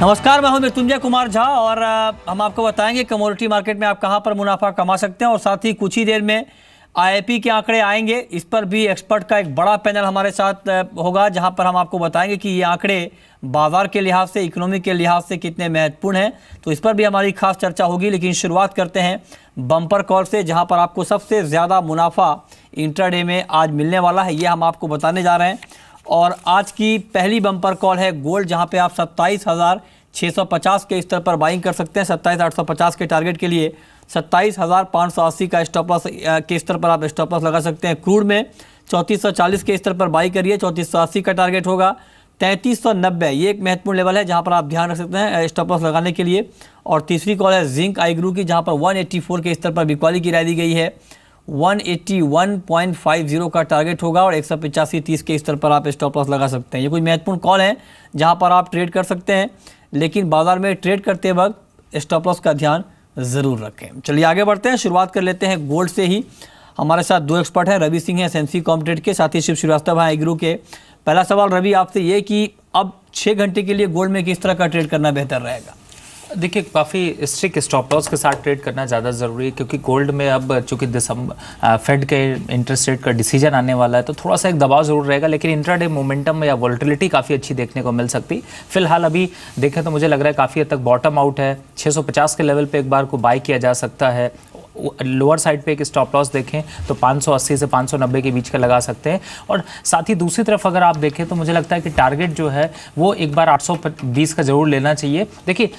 नमस्कार, मैं हूं मृत्युंजय कुमार झा और हम आपको बताएंगे कमोडिटी मार्केट में आप कहां पर मुनाफा कमा सकते हैं और साथ ही कुछ ही देर में आईआईपी के आंकड़े आएंगे। इस पर भी एक्सपर्ट का एक बड़ा पैनल हमारे साथ होगा जहां पर हम आपको बताएंगे कि ये आंकड़े बाजार के लिहाज से, इकोनॉमी के लिहाज से कितने महत्वपूर्ण हैं। तो इस पर भी हमारी खास चर्चा होगी, लेकिन शुरुआत करते हैं बम्पर कॉल से, जहाँ पर आपको सबसे ज़्यादा मुनाफा इंट्राडे में आज मिलने वाला है, ये हम आपको बताने जा रहे हैं। और आज की पहली बम्पर कॉल है गोल्ड, जहां पे आप 27,650 के स्तर पर बाइंग कर सकते हैं। 27,850 के टारगेट के लिए 27,580 का स्टॉप लॉस के स्तर पर आप स्टॉप लॉस लगा सकते हैं। क्रूड में 3440 के स्तर पर बाई करिए, 3480 का टारगेट होगा। 3390 ये एक महत्वपूर्ण लेवल है जहां पर आप ध्यान रख सकते हैं स्टॉप लॉस लगाने के लिए। और तीसरी कॉल है जिंक आईग्रू की, जहां पर 184 के स्तर पर बिकवाली गिरा दी गई है। 181.50 का टारगेट होगा और 185.30 के स्तर पर आप स्टॉप लॉस लगा सकते हैं। ये कुछ महत्वपूर्ण कॉल है जहां पर आप ट्रेड कर सकते हैं, लेकिन बाजार में ट्रेड करते वक्त स्टॉप लॉस का ध्यान ज़रूर रखें। चलिए आगे बढ़ते हैं, शुरुआत कर लेते हैं गोल्ड से ही। हमारे साथ दो एक्सपर्ट हैं, रवि सिंह हैं एसएमसी कॉम्पिटेट के, साथ ही शिव श्रीवास्तव हैं आईग्रू के। पहला सवाल रवि आपसे ये कि अब 6 घंटे के लिए गोल्ड में किस तरह का ट्रेड करना बेहतर रहेगा? देखिए, काफ़ी स्ट्रिक्ट स्टॉप लॉस के साथ ट्रेड करना ज़्यादा ज़रूरी है, क्योंकि गोल्ड में अब चूंकि दिसंबर फेड के इंटरेस्ट रेट का डिसीजन आने वाला है, तो थोड़ा सा एक दबाव ज़रूर रहेगा, लेकिन इंट्राडे मोमेंटम या वोलेटिलिटी काफ़ी अच्छी देखने को मिल सकती। फिलहाल अभी देखें तो मुझे लग रहा है काफ़ी हद तक बॉटम आउट है। 650 के लेवल पे एक बार को बाई किया जा सकता है। लोअर साइड पे एक स्टॉप लॉस देखें तो 580 से 590 के बीच का लगा सकते हैं। और साथ ही दूसरी तरफ अगर आप देखें तो मुझे लगता है कि टारगेट जो है वो एक बार 820 का ज़रूर लेना चाहिए। देखिए,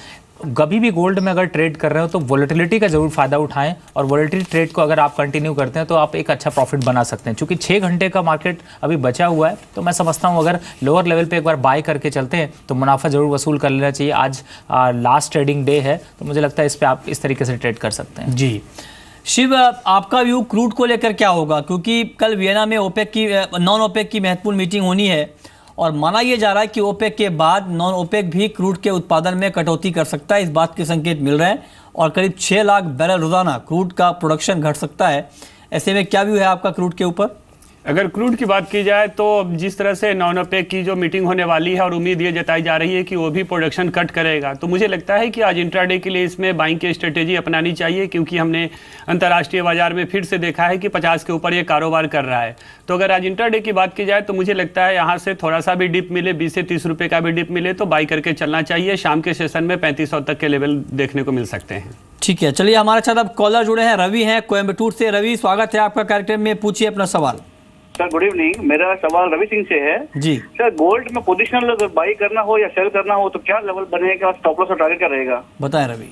कभी भी गोल्ड में अगर ट्रेड कर रहे हो तो वोलेटिलिटी का जरूर फायदा उठाएं, और वोलेटिलिटी ट्रेड को अगर आप कंटिन्यू करते हैं तो आप एक अच्छा प्रॉफिट बना सकते हैं। क्योंकि 6 घंटे का मार्केट अभी बचा हुआ है, तो मैं समझता हूं अगर लोअर लेवल पे एक बार बाय करके चलते हैं तो मुनाफा जरूर वसूल कर लेना चाहिए। आज लास्ट ट्रेडिंग डे है, तो मुझे लगता है इस पर आप इस तरीके से ट्रेड कर सकते हैं। जी शिव, आपका व्यू क्रूड को लेकर क्या होगा? क्योंकि कल वियना में ओपेक की नॉन ओपेक की महत्वपूर्ण मीटिंग होनी है और माना यह जा रहा है कि ओपेक के बाद नॉन ओपेक भी क्रूड के उत्पादन में कटौती कर सकता है। इस बात के संकेत मिल रहे हैं और करीब 6 लाख बैरल रोजाना क्रूड का प्रोडक्शन घट सकता है। ऐसे में क्या व्यू है आपका क्रूड के ऊपर? अगर क्रूड की बात की जाए तो जिस तरह से नॉन ओपेक की जो मीटिंग होने वाली है और उम्मीद ये जताई जा रही है कि वो भी प्रोडक्शन कट करेगा, तो मुझे लगता है कि आज इंट्राडे के लिए इसमें बाइंग की स्ट्रेटेजी अपनानी चाहिए, क्योंकि हमने अंतर्राष्ट्रीय बाजार में फिर से देखा है कि 50 के ऊपर ये कारोबार कर रहा है। तो अगर आज इंट्राडे की बात की जाए तो मुझे लगता है यहाँ से थोड़ा सा भी डिप मिले, 20 से 30 रुपये का भी डिप मिले तो बाई करके चलना चाहिए। शाम के सेशन में 3500 तक के लेवल देखने को मिल सकते हैं। ठीक है, चलिए हमारे साथ अब कॉलर जुड़े हैं, रवि हैं कोयम्बटूर से। रवि, स्वागत है आपका कार्यक्रम में, पूछिए अपना सवाल। सर गुड इवनिंग, मेरा सवाल रवि सिंह से है। जी सर, गोल्ड में पोजिशनल अगर बाई करना हो या सेल करना हो तो क्या लेवल बनेगा और स्टॉप लॉस और टारगेट क्या रहेगा? बताएं रवि।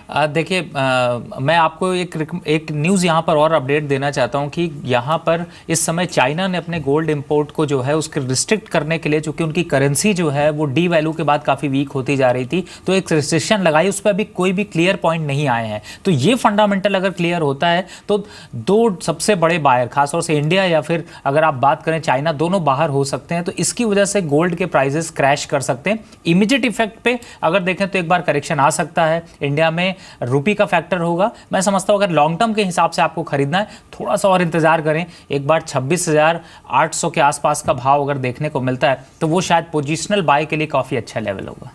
देखिए, मैं आपको एक न्यूज़ यहाँ पर और अपडेट देना चाहता हूँ कि यहाँ पर इस समय चाइना ने अपने गोल्ड इंपोर्ट को जो है उसके रिस्ट्रिक्ट करने के लिए, चूँकि उनकी करेंसी जो है वो डी वैल्यू के बाद काफ़ी वीक होती जा रही थी, तो एक रिस्ट्रिक्शन लगाई। उस पर अभी कोई भी क्लियर पॉइंट नहीं आए हैं। तो ये फंडामेंटल अगर क्लियर होता है तो दो सबसे बड़े बायर, खासतौर से इंडिया या फिर अगर आप बात करें चाइना, दोनों बाहर हो सकते हैं। तो इसकी वजह से गोल्ड के प्राइजेस क्रैश कर सकते हैं। इमीडिएट इफेक्ट पे अगर देखें तो एक बार करेक्शन आ सकता है। इंडिया में रुपी का फैक्टर होगा। मैं समझता हूं अगर लॉन्ग टर्म के हिसाब से आपको खरीदना है, थोड़ा सा और इंतजार करें। एक बार 26,800 के आसपास का भाव अगर देखने को मिलता है तो वो शायद पोजिशनल बाय के लिए काफी अच्छा लेवल होगा।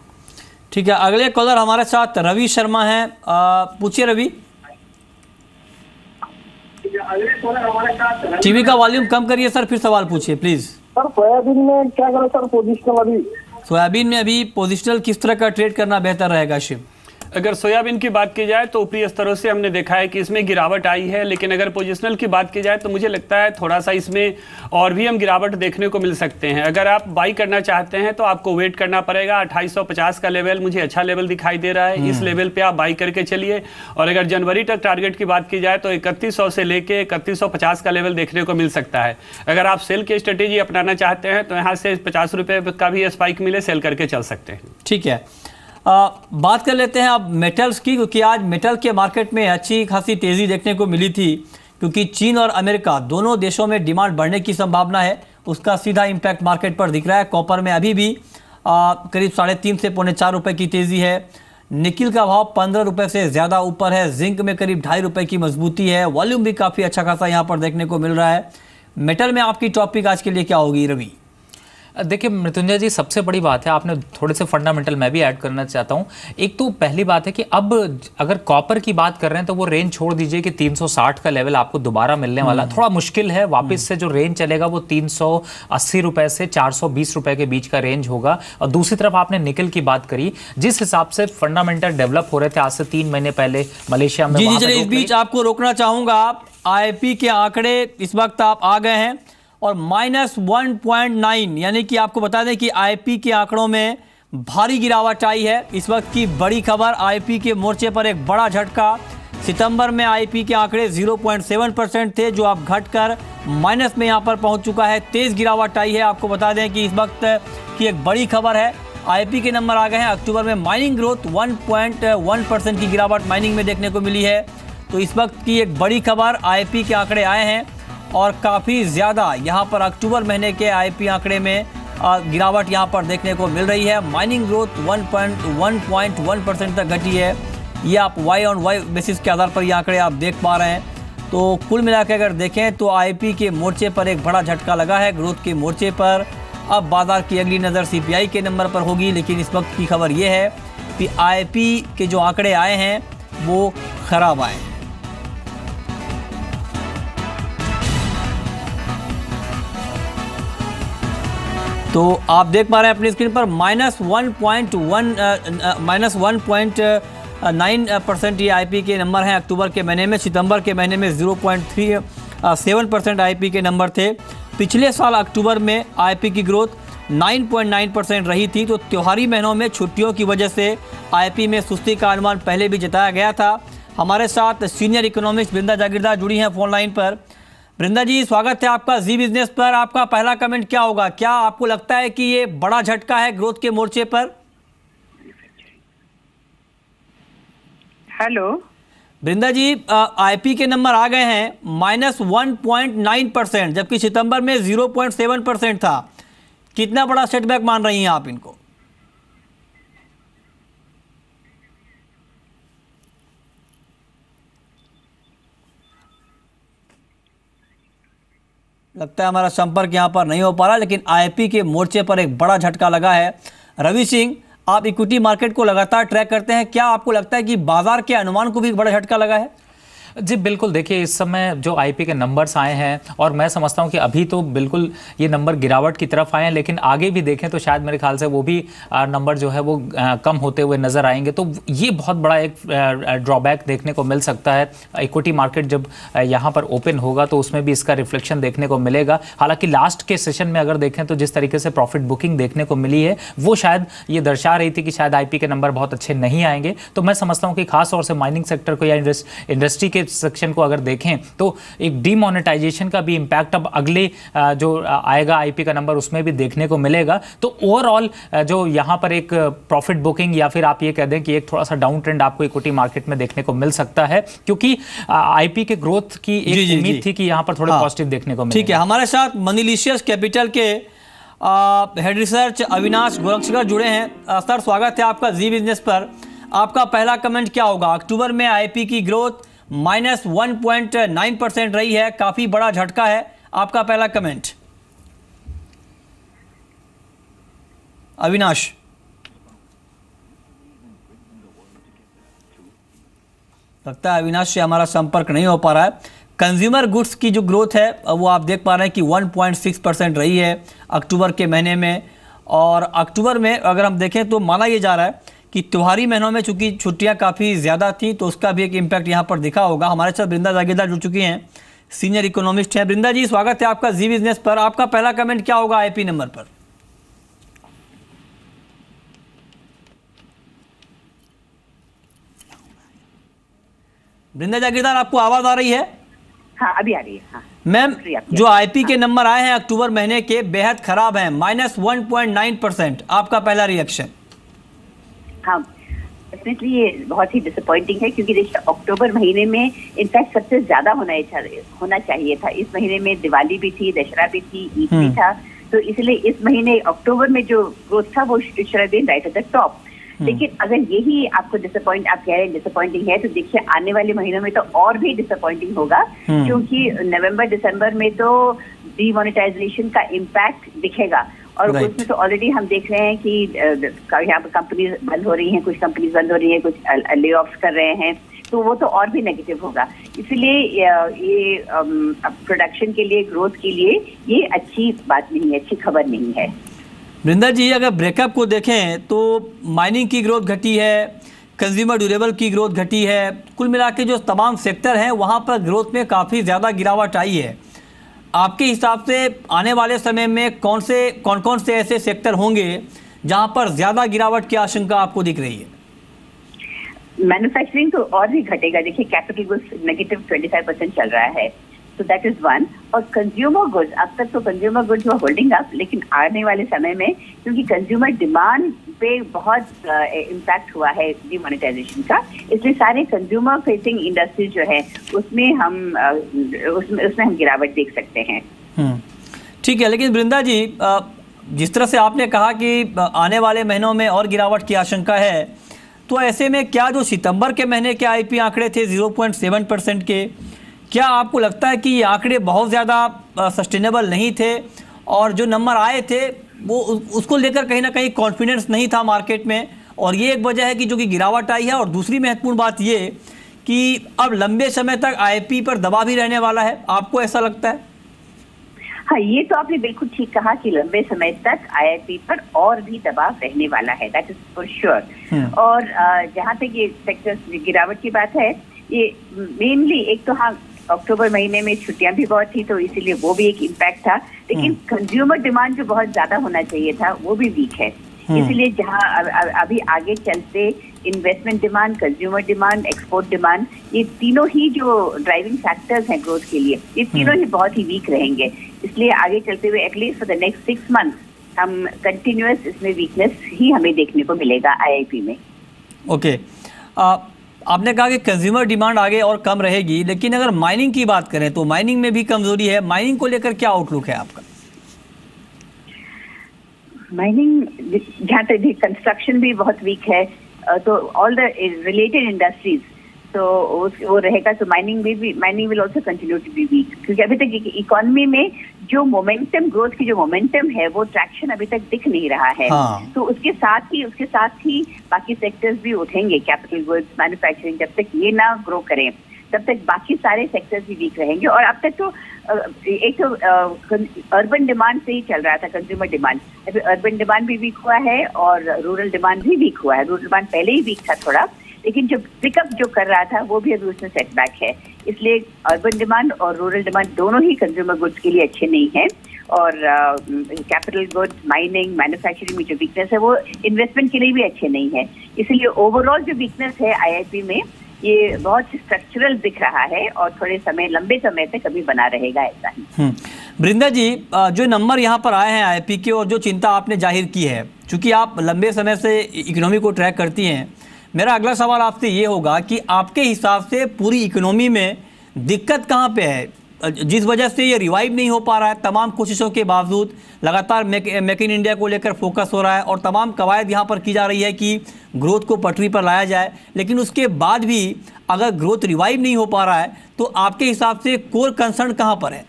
ठीक है, अगले कॉलर हमारे साथ रवि शर्मा हैं, पूछिए रवि। टीवी का वॉल्यूम कम करिए सर, फिर सवाल पूछिए प्लीज। सर सोयाबीन में क्या करें सर पोजिशनल? अभी सोयाबीन में अभी पोजिशनल किस तरह का ट्रेड करना बेहतर रहेगा शिव? अगर सोयाबीन की बात की जाए तो ऊपरी स्तरों से हमने देखा है कि इसमें गिरावट आई है, लेकिन अगर पोजिशनल की बात की जाए तो मुझे लगता है थोड़ा सा इसमें और भी हम गिरावट देखने को मिल सकते हैं। अगर आप बाई करना चाहते हैं तो आपको वेट करना पड़ेगा। 2850 का लेवल मुझे अच्छा लेवल दिखाई दे रहा है। इस लेवल पे आप बाई करके चलिए। और अगर जनवरी तक टारगेट की बात की जाए तो 3100 से लेके 3150 का लेवल देखने को मिल सकता है। अगर आप सेल की स्ट्रेटेजी अपनाना चाहते हैं तो यहाँ से 50 रुपये का भी स्पाइक मिले, सेल करके चल सकते हैं। ठीक है, बात कर लेते हैं अब मेटल्स की, क्योंकि आज मेटल के मार्केट में अच्छी खासी तेज़ी देखने को मिली थी, क्योंकि चीन और अमेरिका दोनों देशों में डिमांड बढ़ने की संभावना है। उसका सीधा इम्पैक्ट मार्केट पर दिख रहा है। कॉपर में अभी भी करीब 3.5 से 4.25 रुपये की तेज़ी है। निकिल का भाव 15 रुपये से ज़्यादा ऊपर है। जिंक में करीब 2.5 रुपये की मजबूती है। वॉल्यूम भी काफ़ी अच्छा खासा यहाँ पर देखने को मिल रहा है। मेटल में आपकी टॉपिक आज के लिए क्या होगी रवि? देखिए मृत्युंजय जी, सबसे बड़ी बात है, आपने थोड़े से फंडामेंटल मैं भी ऐड करना चाहता हूं। एक तो पहली बात है कि अब अगर कॉपर की बात कर रहे हैं तो वो रेंज छोड़ दीजिए कि 360 का लेवल आपको दोबारा मिलने वाला, थोड़ा मुश्किल है। वापस से जो रेंज चलेगा वो 380 रुपए से 420 रुपए के बीच का रेंज होगा। और दूसरी तरफ आपने निकल की बात करी, जिस हिसाब से फंडामेंटल डेवलप हो रहे थे आज से 3 महीने पहले मलेशिया में। जी जी, चलिए इस बीच आपको रोकना चाहूंगा। आप आईपी के आंकड़े इस वक्त आप आ गए हैं और -1.9, यानी कि आपको बता दें कि आईपी के आंकड़ों में भारी गिरावट आई है। इस वक्त की बड़ी खबर, आईपी के मोर्चे पर एक बड़ा झटका। सितंबर में आईपी के आंकड़े 0.7% थे, जो अब घटकर माइनस में यहां पर पहुंच चुका है। तेज गिरावट आई है। आपको बता दें कि इस वक्त की एक बड़ी खबर है, आईपी के नंबर आ गए हैं। अक्टूबर में माइनिंग ग्रोथ 1.1% की गिरावट माइनिंग में देखने को मिली है। तो इस वक्त की एक बड़ी खबर, आईपी के आंकड़े आए हैं और काफ़ी ज़्यादा यहाँ पर अक्टूबर महीने के आईपी आंकड़े में गिरावट यहाँ पर देखने को मिल रही है। माइनिंग ग्रोथ 1.1% तक घटी है। ये आप वाई ऑन वाई बेसिस के आधार पर ये आंकड़े आप देख पा रहे हैं। तो कुल मिलाकर अगर देखें तो आईपी के मोर्चे पर एक बड़ा झटका लगा है, ग्रोथ के मोर्चे पर। अब बाजार की अगली नज़र सीपीआई के नंबर पर होगी, लेकिन इस वक्त की खबर ये है कि आईपी के जो आंकड़े आए हैं वो खराब आए हैं। तो आप देख पा रहे हैं अपनी स्क्रीन पर -1.9% ये आईपी के नंबर हैं अक्टूबर के महीने में। सितंबर के महीने में 0.37% आईपी के नंबर थे। पिछले साल अक्टूबर में आईपी की ग्रोथ 9.9% रही थी। तो त्योहारी महीनों में छुट्टियों की वजह से आईपी में सुस्ती का अनुमान पहले भी जताया गया था। हमारे साथ सीनियर इकोनॉमिस्ट वृंदा जागीरदार जुड़ी हैं फोन लाइन पर। वृंदा जी, स्वागत है आपका जी बिजनेस पर। आपका पहला कमेंट क्या होगा? क्या आपको लगता है कि ये बड़ा झटका है ग्रोथ के मोर्चे पर? हेलो वृंदा जी, आईपी के नंबर आ गए हैं -1.9%, जबकि सितंबर में 0.7% था। कितना बड़ा सेटबैक मान रही हैं आप इनको? लगता है हमारा संपर्क यहां पर नहीं हो पा रहा, लेकिन आईपी के मोर्चे पर एक बड़ा झटका लगा है। रवि सिंह, आप इक्विटी मार्केट को लगातार ट्रैक करते हैं, क्या आपको लगता है कि बाजार के अनुमान को भी एक बड़ा झटका लगा है? जी बिल्कुल, देखिए इस समय जो आईपी के नंबर्स आए हैं, और मैं समझता हूं कि अभी तो बिल्कुल ये नंबर गिरावट की तरफ आए हैं, लेकिन आगे भी देखें तो शायद मेरे ख्याल से वो भी नंबर जो है वो कम होते हुए नज़र आएंगे। तो ये बहुत बड़ा एक ड्रॉबैक देखने को मिल सकता है। इक्विटी मार्केट जब यहाँ पर ओपन होगा तो उसमें भी इसका रिफ्लेक्शन देखने को मिलेगा। हालांकि लास्ट के सेशन में अगर देखें तो जिस तरीके से प्रॉफिट बुकिंग देखने को मिली है वो शायद ये दर्शा रही थी कि शायद आईपी के नंबर बहुत अच्छे नहीं आएंगे। तो मैं समझता हूँ कि खासतौर से माइनिंग सेक्टर को या इंडस्ट्री के सेक्शन को अगर देखें तो एक डीमोनेटाइजेशन का भी इंपैक्ट अब अगले जो आएगा आईपी का नंबर उसमें भी देखने को मिलेगा। तो ओवरऑल जो यहाँ पर एक प्रॉफिट बुकिंग या फिर आप ये कह दें कि एक थोड़ा सा डाउन ट्रेंड आपको इक्विटी मार्केट में देखने को मिल सकता है, क्योंकि आईपी के ग्रोथ की एक उम्मीद थी कि यहाँ पर थोड़े पॉजिटिव देखने को मिलेगा। ठीक है, हमारे साथ मनीलिशियस कैपिटल के हेड रिसर्च अविनाश गोरक्षकर जुड़े हैं। सर, स्वागत है आपका जी बिजनेस पर। आपका पहला कमेंट क्या होगा? अक्टूबर में आईपी की ग्रोथ -1.9% रही है, काफी बड़ा झटका है। आपका पहला कमेंट अविनाश। लगता है अविनाश से हमारा संपर्क नहीं हो पा रहा है। कंज्यूमर गुड्स की जो ग्रोथ है वो आप देख पा रहे हैं कि 1.6% रही है अक्टूबर के महीने में। और अक्टूबर में अगर हम देखें तो माना यह जा रहा है कि त्योहारी महीनों में चूंकि छुट्टियां काफ़ी ज़्यादा थी तो उसका भी एक इम्पैक्ट यहाँ पर दिखा होगा। हमारे साथ वृंदा जागीरदार जुड़ चुकी हैं, सीनियर इकोनॉमिस्ट हैं। वृंदा जी, स्वागत है आपका जी बिजनेस पर। आपका पहला कमेंट क्या होगा आईपी नंबर पर? वृंदा जागीरदार, आपको आवाज आ रही है? हाँ, अभी आ रही है। हाँ। मैम, जो आईपी के नंबर आए हैं अक्टूबर महीने के बेहद खराब हैं, -1.9%। आपका पहला रिएक्शन? हाँ, डेफिनेटली ये बहुत ही डिसअपॉइंटिंग है, क्योंकि देखिए अक्टूबर महीने में इनफैक्ट सबसे ज्यादा होना चाहिए था। इस महीने में दिवाली भी थी, दशहरा भी थी, ईद भी था, तो इसलिए इस महीने अक्टूबर में जो ग्रोथ था वो should have been right at the top. लेकिन अगर यही आपको आप कह रहे हैं डिसअपॉइंटिंग है, तो देखिए आने वाले महीनों में तो और भी डिसअपॉइंटिंग होगा, क्योंकि नवंबर दिसंबर में तो डीमोनेटाइजेशन का इम्पैक्ट दिखेगा। और Right. उसमें तो ऑलरेडी हम देख रहे हैं कि यहाँ पर कंपनीज बंद हो रही हैं, कुछ कंपनीज बंद हो रही हैं, कुछ ले ऑफ्स कर रहे हैं, तो वो तो और भी नेगेटिव होगा। इसलिए ये प्रोडक्शन के लिए, ग्रोथ के लिए ये अच्छी बात नहीं है, अच्छी खबर नहीं है। वृंदा जी, अगर ब्रेकअप को देखें तो माइनिंग की ग्रोथ घटी है, कंज्यूमर ड्यूरेबल की ग्रोथ घटी है, कुल मिला के जो तमाम सेक्टर हैं वहाँ पर ग्रोथ में काफ़ी ज़्यादा गिरावट आई है। आपके हिसाब से आने वाले समय में कौन कौन से ऐसे सेक्टर होंगे जहाँ पर ज़्यादा गिरावट की आशंका आपको दिख रही है? मैन्युफैक्चरिंग तो और भी घटेगा। देखिए, कैपिटल गुड्स नेगेटिव 25% चल रहा है, तो दैट इज वन। और कंज्यूमर गुड्स, अब तक तो कंज्यूमर गुड्स वो होल्डिंग अप, लेकिन आने वाले समय में क्योंकि कंज्यूमर डिमांड पे बहुत इम्पैक्ट हुआ है डिमोनेटाइजेशन का, इसलिए सारे कंज्यूमर फेसिंग इंडस्ट्री जो है उसमें हम गिरावट देख सकते हैं। ठीक है, लेकिन वृंदा जी, जिस तरह से आपने कहा कि आने वाले महीनों में और गिरावट की आशंका है, तो ऐसे में क्या जो सितंबर के महीने के आईपी आंकड़े थे 0.7% के, क्या आपको लगता है कि ये आंकड़े बहुत ज़्यादा सस्टेनेबल नहीं थे और जो नंबर आए थे वो उसको लेकर कहीं ना कहीं कॉन्फिडेंस नहीं था मार्केट में, और ये एक वजह है कि जो कि गिरावट आई है? और दूसरी महत्वपूर्ण बात ये कि अब लंबे समय तक आईपी पर दबाव भी रहने वाला है, आपको ऐसा लगता है? हाँ, ये तो आपने बिल्कुल ठीक कहा कि लंबे समय तक आईआईपी पर और भी दबाव रहने वाला है, दैट इज फॉर श्योर। और जहाँ तक ये सेक्टर गिरावट की बात है, ये मेनली एक तो हाँ अक्टूबर महीने में छुट्टियां भी बहुत थी, तो इसीलिए वो भी एक इम्पैक्ट था, लेकिन कंज्यूमर डिमांड जो बहुत ज्यादा होना चाहिए था वो भी वीक है। इसलिए जहाँ अभी आगे चलते investment demand, consumer demand, export demand, ये तीनों ही जो ड्राइविंग फैक्टर्स हैं ग्रोथ के लिए, ये तीनों ही बहुत ही वीक रहेंगे। इसलिए आगे चलते हुए at least for the next 6 months हम कंटिन्यूअस इसमें वीकनेस ही हमें देखने को मिलेगा आईआईपी में। ओके, आपने कहा कि कंज्यूमर डिमांड आगे और कम रहेगी, लेकिन अगर माइनिंग की बात करें तो माइनिंग में भी कमजोरी है। माइनिंग को लेकर क्या आउटलुक है आपका? माइनिंग, जहाँ तक कंस्ट्रक्शन भी बहुत वीक है, तो ऑल द रिलेटेड इंडस्ट्रीज तो वो रहेगा, तो mining will also continue to be weak, क्योंकि अभी तक इकोनॉमी में जो मोमेंटम, ग्रोथ की जो मोमेंटम है वो ट्रैक्शन अभी तक दिख नहीं रहा है। हाँ। तो उसके साथ ही बाकी सेक्टर्स भी उठेंगे, कैपिटल गुड्स, मैन्युफैक्चरिंग, जब तक ये ना ग्रो करें तब तक बाकी सारे सेक्टर्स भी वीक रहेंगे। और अब तक तो एक तो अर्बन डिमांड से ही चल रहा था कंज्यूमर डिमांड, अभी अर्बन डिमांड भी वीक हुआ है और रूरल डिमांड भी वीक हुआ है। रूरल डिमांड पहले ही वीक था थोड़ा, लेकिन जो पिकअप जो कर रहा था वो भी अभी उसमें सेटबैक है। इसलिए अर्बन डिमांड और रूरल डिमांड दोनों ही कंज्यूमर गुड्स के लिए अच्छे नहीं है, और कैपिटल गुड्स, माइनिंग, मैन्युफैक्चरिंग में जो वीकनेस है वो इन्वेस्टमेंट के लिए भी अच्छे नहीं है। इसलिए ओवरऑल जो वीकनेस है आईआईपी में, ये बहुत स्ट्रक्चरल दिख रहा है और थोड़े समय, लंबे समय तक कभी बना रहेगा ऐसा ही। वृंदा जी, जो नंबर यहाँ पर आए हैं आईआईपी के और जो चिंता आपने जाहिर की है, चूंकि आप लंबे समय से इकोनॉमी को ट्रैक करती हैं, मेरा अगला सवाल आपसे ये होगा कि आपके हिसाब से पूरी इकोनॉमी में दिक्कत कहाँ पे है, जिस वजह से ये रिवाइव नहीं हो पा रहा है? तमाम कोशिशों के बावजूद लगातार मेक इन इंडिया को लेकर फोकस हो रहा है और तमाम कवायद यहाँ पर की जा रही है कि ग्रोथ को पटरी पर लाया जाए, लेकिन उसके बाद भी अगर ग्रोथ रिवाइव नहीं हो पा रहा है तो आपके हिसाब से कोर कंसर्न कहाँ पर है?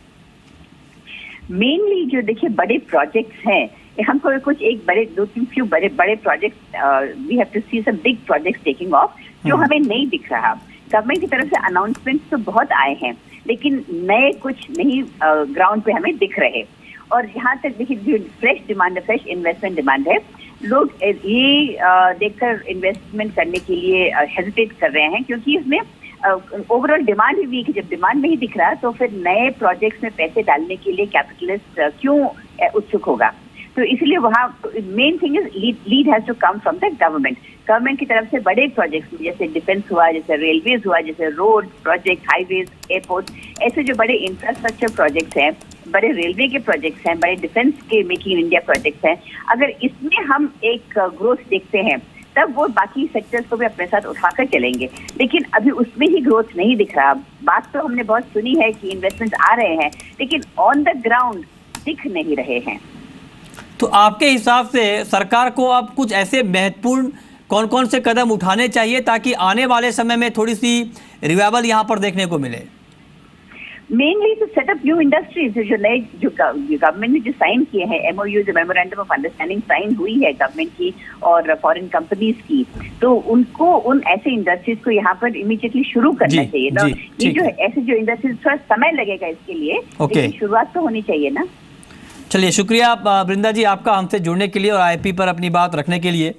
मेनली जो देखिए बड़े प्रोजेक्ट्स हैं, हमको कुछ एक बड़े 2-3 बड़े projects, we have to see some big projects taking off, जो हमें नहीं दिख रहा। गवर्नमेंट की तरफ से अनाउंसमेंट्स तो बहुत आए हैं, लेकिन नए कुछ नहीं ग्राउंड पे हमें दिख रहे। और यहाँ तक देखिए जो फ्रेश डिमांड है, फ्रेश इन्वेस्टमेंट डिमांड है, लोग ये देखकर इन्वेस्टमेंट करने के लिए हेजिटेट कर रहे हैं, क्योंकि इसमें ओवरऑल डिमांड ही वीक है। जब डिमांड नहीं दिख रहा तो फिर नए प्रोजेक्ट्स में पैसे डालने के लिए कैपिटलिस्ट क्यों उत्सुक होगा? तो इसलिए वहाँ main thing is lead has to come from the government की तरफ से बड़े प्रोजेक्ट्स, जैसे डिफेंस हुआ, जैसे रेलवेज हुआ, जैसे रोड प्रोजेक्ट, हाईवेज, एयरपोर्ट, ऐसे जो बड़े इंफ्रास्ट्रक्चर प्रोजेक्ट्स हैं, बड़े रेलवे के प्रोजेक्ट्स हैं, बड़े डिफेंस के मेक इन इंडिया प्रोजेक्ट्स हैं, अगर इसमें हम एक ग्रोथ देखते हैं तब वो बाकी सेक्टर्स को भी अपने साथ उठाकर चलेंगे। लेकिन अभी उसमें ही ग्रोथ नहीं दिख रहा। बात तो हमने बहुत सुनी है कि इन्वेस्टमेंट्स आ रहे हैं, लेकिन ऑन द ग्राउंड दिख नहीं रहे हैं। तो आपके हिसाब से सरकार को अब कुछ ऐसे महत्वपूर्ण कौन कौन से कदम उठाने चाहिए ताकि आने वाले समय में थोड़ी सी रिवाइवल यहाँ पर देखने को मिले? Mainly to set up new industries. जो नए जो गवर्नमेंट ने जो साइन किए हैं एमओयू, जो मेमोरेंडम ऑफ अंडरस्टैंडिंग साइन हुई है गवर्नमेंट की और फॉरेन कंपनीज की, तो उनको उन ऐसे इंडस्ट्रीज को यहाँ पर इमीडिएटली शुरू करना चाहिए ना। ये जो ऐसे जो इंडस्ट्रीज, थोड़ा समय लगेगा इसके लिए, लेकिन शुरुआत तो होनी चाहिए ना। चलिए, शुक्रिया वृंदा जी आपका हमसे जुड़ने के लिए और आईपी पर अपनी बात रखने के लिए।